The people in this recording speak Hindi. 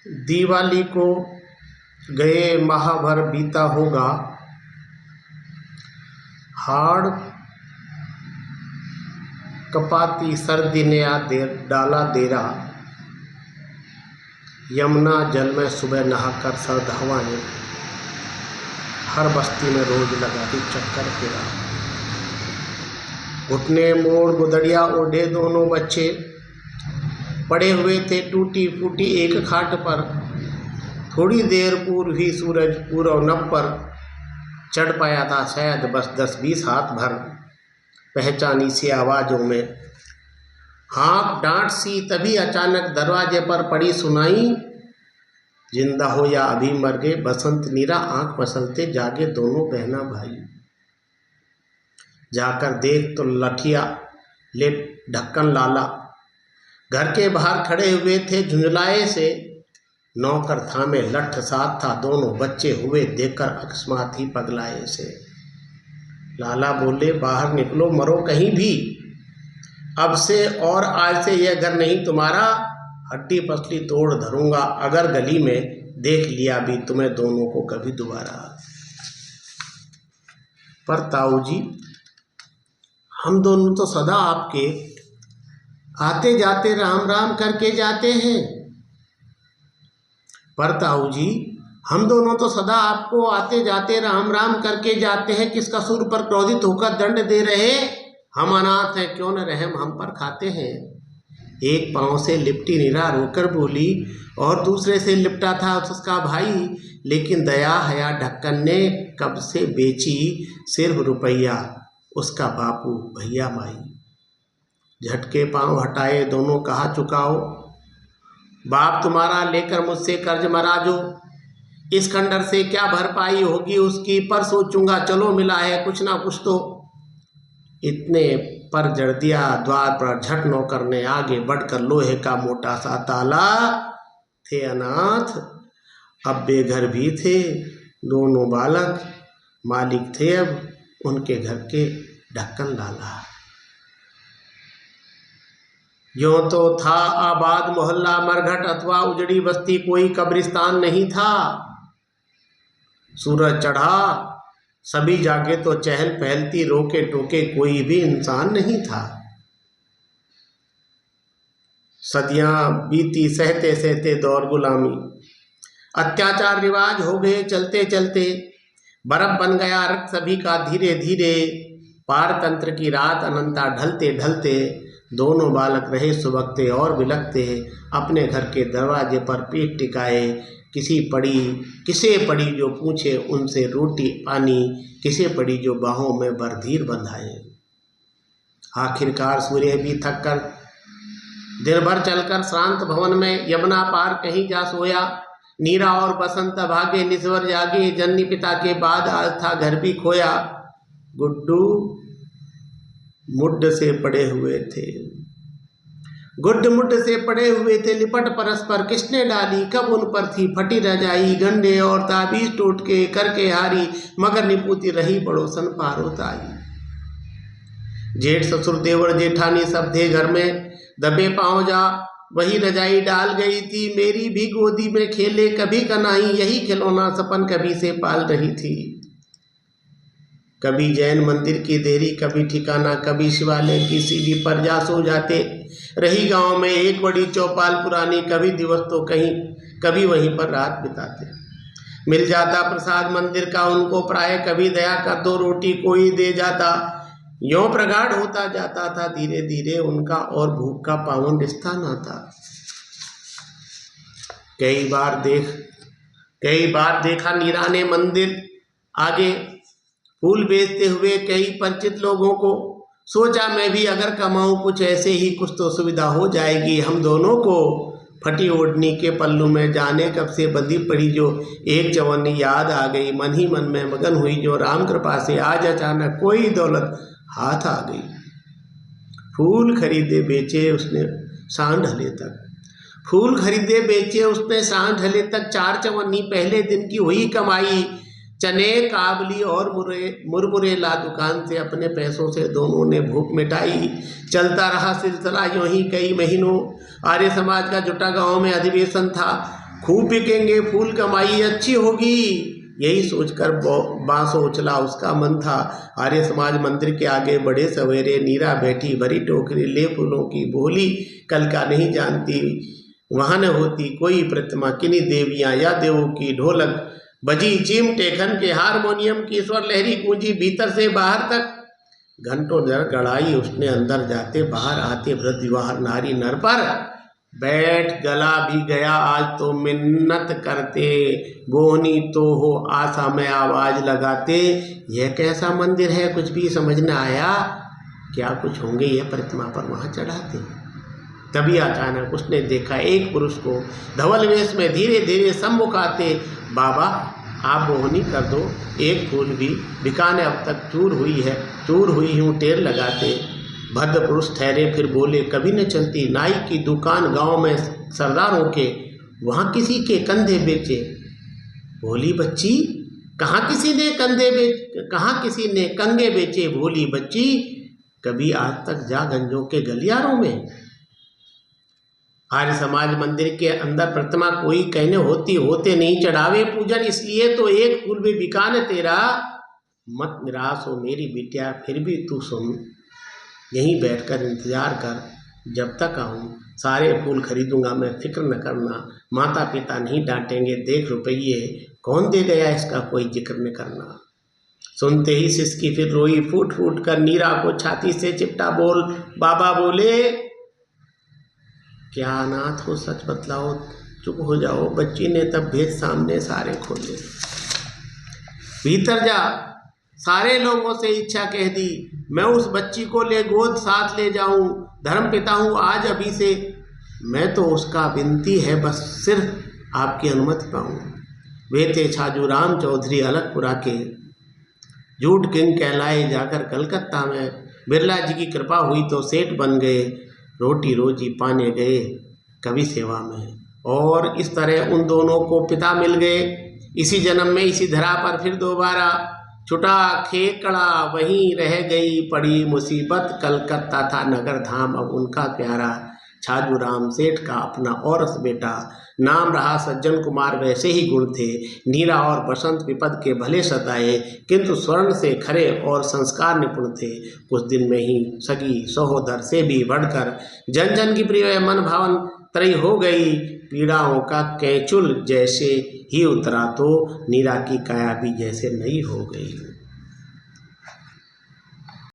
दिवाली को गए माह भर बीता होगा, हाड़ कपाती सर्दी ने डाला डेरा। यमुना जल में सुबह नहाकर सर्द हवाएं, हर बस्ती में रोज लगाती चक्कर फेरा। घुटने मोड़ गुदड़िया ओढ़े दोनों बच्चे, पड़े हुए थे टूटी फूटी एक खाट पर। थोड़ी देर पूर्व ही सूरज पूर्व नभ पर चढ़ पाया था, शायद बस 10-20 हाथ भर। पहचानी सी आवाज़ों में हाँक डांट सी, तभी अचानक दरवाजे पर पड़ी सुनाई। जिंदा हो या अभी मर गए, बसंत नीरा आंख मसलते जागे दोनों बहना भाई। जाकर देख तो लठिया ले ढक्कन लाला घर के बाहर खड़े हुए थे झुंझलाए से। नौकर थामे लठ साथ था, दोनों बच्चे हुए देखकर अकस्मात ही पगलाए से। लाला बोले, बाहर निकलो, मरो कहीं भी, अब से और आज से यह घर नहीं तुम्हारा। हड्डी पसली तोड़ धरूंगा अगर गली में देख लिया भी तुम्हें दोनों को कभी दोबारा। पर ताऊ जी, हम दोनों तो सदा आपके आते जाते राम राम करके जाते हैं। पर ताऊ जी, हम दोनों तो सदा आपको आते जाते राम राम करके जाते हैं। किस कसूर पर क्रोधित होकर दंड दे रहे? हम अनाथ हैं, क्यों न रहम हम पर खाते हैं। एक पांव से लिपटी नीरा रोकर बोली, और दूसरे से लिपटा था उसका भाई। लेकिन दया हया ढक्कन ने कब से बेची सिर्फ रुपया उसका बापू भैया माई। झटके पांव हटाए दोनों, कहा चुकाओ बाप तुम्हारा, लेकर मुझसे कर्ज मरा जो। इस खंडर से क्या भरपाई होगी उसकी, पर सोचूंगा चलो मिला है कुछ ना कुछ तो। इतने पर जड़ दिया द्वार पर झट नौकर ने, आगे बढ़कर लोहे का मोटा सा ताला। थे अनाथ अब बेघर भी थे दोनों बालक, मालिक थे अब उनके घर के ढक्कन लाला। यूं तो था आबाद मोहल्ला मरघट अथवा उजड़ी बस्ती, कोई कब्रिस्तान नहीं था। सूरज चढ़ा सभी जागे तो चहल पहलती, रोके टोके कोई भी इंसान नहीं था। सदियां बीती सहते सहते दौर गुलामी, अत्याचार रिवाज हो गए चलते चलते। बर्फ बन गया रक्त सभी का धीरे धीरे, पारतंत्र की रात अनंता ढलते ढलते। दोनों बालक रहे सुबकते और बिलखते, अपने घर के दरवाजे पर पीठ टिकाए। किसे पड़ी जो पूछे उनसे रोटी पानी, किसे पड़ी जो बाहों में बरधीर बंधाए। आखिरकार सूर्य भी थक कर दिन भर चलकर श्रांत भवन में यमुना पार कहीं जा सोया। नीरा और बसंत भागे निस्वर जागे, जननी पिता के बाद आज था घर भी खोया। गुड्डू मुड्ढ से पड़े हुए थे, गुड्ड मुड्ढ से पड़े हुए थे लिपट परस्पर। किसने डाली कब उन पर थी फटी रजाई, गंडे और ताबीज टूट के करके हारी, मगर निपुती रही पड़ोसन पारोताई। जेठ ससुर देवर जेठानी सब थे घर में, दबे पांव जा वही रजाई डाल गई थी। मेरी भी गोदी में खेले कभी कनाई, यही खिलौना सपन कभी से पाल रही थी। कभी जैन मंदिर की देरी, कभी ठिकाना, कभी शिवालय की सीढ़ी पर जा सो जाते। रही गांव में एक बड़ी चौपाल पुरानी, कभी दिवस तो कहीं कभी वहीं पर रात बिताते। मिल जाता प्रसाद मंदिर का उनको प्राय, कभी दया कर 2 रोटी कोई दे जाता। यों प्रगाढ़ होता जाता था धीरे धीरे उनका और भूख का पावन रिश्ता नाता। कई बार देखा नीरा ने मंदिर आगे फूल बेचते हुए कई परिचित लोगों को। सोचा मैं भी अगर कमाऊं कुछ ऐसे ही, कुछ तो सुविधा हो जाएगी हम दोनों को। फटी ओढ़नी के पल्लू में जाने कब से बंधी पड़ी जो एक जवानी याद आ गई। मन ही मन में मगन हुई जो राम कृपा से आज अचानक कोई दौलत हाथ आ गई। फूल खरीदे बेचे उसने सांझ ढले तक, फूल खरीदे बेचे उसने सांझ ढले तक। 4 चवन्नी पहले दिन की हुई कमाई, चने काबली और मुरमुरे ला दुकान से अपने पैसों से दोनों ने भूख मिटाई। चलता रहा सिलसिला यूं ही कई महीनों। आर्य समाज का जुटा गांव में अधिवेशन था। खूब बिकेंगे, फूल कमाई अच्छी होगी, यही सोचकर बांसो उछला उसका मन था। आर्य समाज मंदिर के आगे बड़े सवेरे नीरा बैठी भरी टोकरी ले फूलों की बोली, कल का नहीं जानती वहां न होती कोई प्रतिमा, किन्हीं देवियां या देवों की ढोलक बजी, चिमटे खन के हारमोनियम की स्वर लहरी गूंजी भीतर से बाहर तक। घंटों देर गड़ाई उसने अंदर जाते बाहर आते, वृद्ध विवाह नारी नर पर बैठ गला भी गया आज तो मिन्नत करते, बोहनी तो हो आशा में आवाज लगाते। यह कैसा मंदिर है, कुछ भी समझ न आया, क्या कुछ होंगे यह प्रतिमा पर वहां चढ़ाते। तभी अचानक उसने देखा एक पुरुष को धवल वेश में धीरे धीरे सम्मुख आते। बाबा आप बोहनी कर दो, एक फूल भी बिकाने अब तक चूर हुई हूँ टेर लगाते। भद्र पुरुष ठहरे फिर बोले, कभी न चलती नाई की दुकान गांव में सरदारों के, वहाँ किसी के कंधे बेचे। भोली बच्ची कहाँ किसी ने कंगे बेचे, भोली बच्ची कभी आज तक जा गंजों के गलियारों में। आर्य समाज मंदिर के अंदर प्रतिमा कोई कहने होते नहीं चढ़ावे पूजन, इसलिए तो एक फूल भी बिका न तेरा। मत निराश हो मेरी बिटिया, फिर भी तू सुन, यहीं बैठकर इंतजार कर जब तक आऊँ, सारे फूल खरीदूंगा मैं, फिक्र न करना, माता पिता नहीं डांटेंगे, देख रुपये कौन दे गया इसका कोई जिक्र न करना। सुनते ही सिसकी फिर रोई फूट फूट कर, नीरा को छाती से चिपटा बोल बाबा बोले, क्या अनाथ हो सच बतलाओ, चुप हो जाओ। बच्ची ने तब भेद सामने सारे खोले, भीतर जा सारे लोगों से इच्छा कह दी, मैं उस बच्ची को ले गोद साथ ले जाऊं, धर्म पिता हूं आज अभी से, मैं तो उसका विनती है बस सिर्फ आपकी अनुमति पाऊं। वे थे छाजूराम चौधरी अलगपुरा के, जूट किंग कहलाए, जाकर कलकत्ता में बिरला जी की कृपा हुई तो सेठ बन गए, रोटी रोजी पाने गए कवि सेवा में। और इस तरह उन दोनों को पिता मिल गए इसी जन्म में, इसी धरा पर फिर दोबारा छुटा खेकड़ा, वहीं रह गई पड़ी मुसीबत, कलकत्ता था नगर धाम अब उनका प्यारा, छाजूराम सेठ का अपना औरस बेटा, नाम रहा सज्जन कुमार, वैसे ही गुण थे, नीरा और बसंत विपद के भले सताए, किंतु स्वर्ण से खरे और संस्कार निपुण थे। कुछ दिन में ही सगी सहोदर से भी बढ़कर जन जन की प्रिय मन भावन त्रयी हो गई, पीड़ाओं का कैचुल जैसे ही उतरा तो नीरा की काया भी जैसे नई हो गई।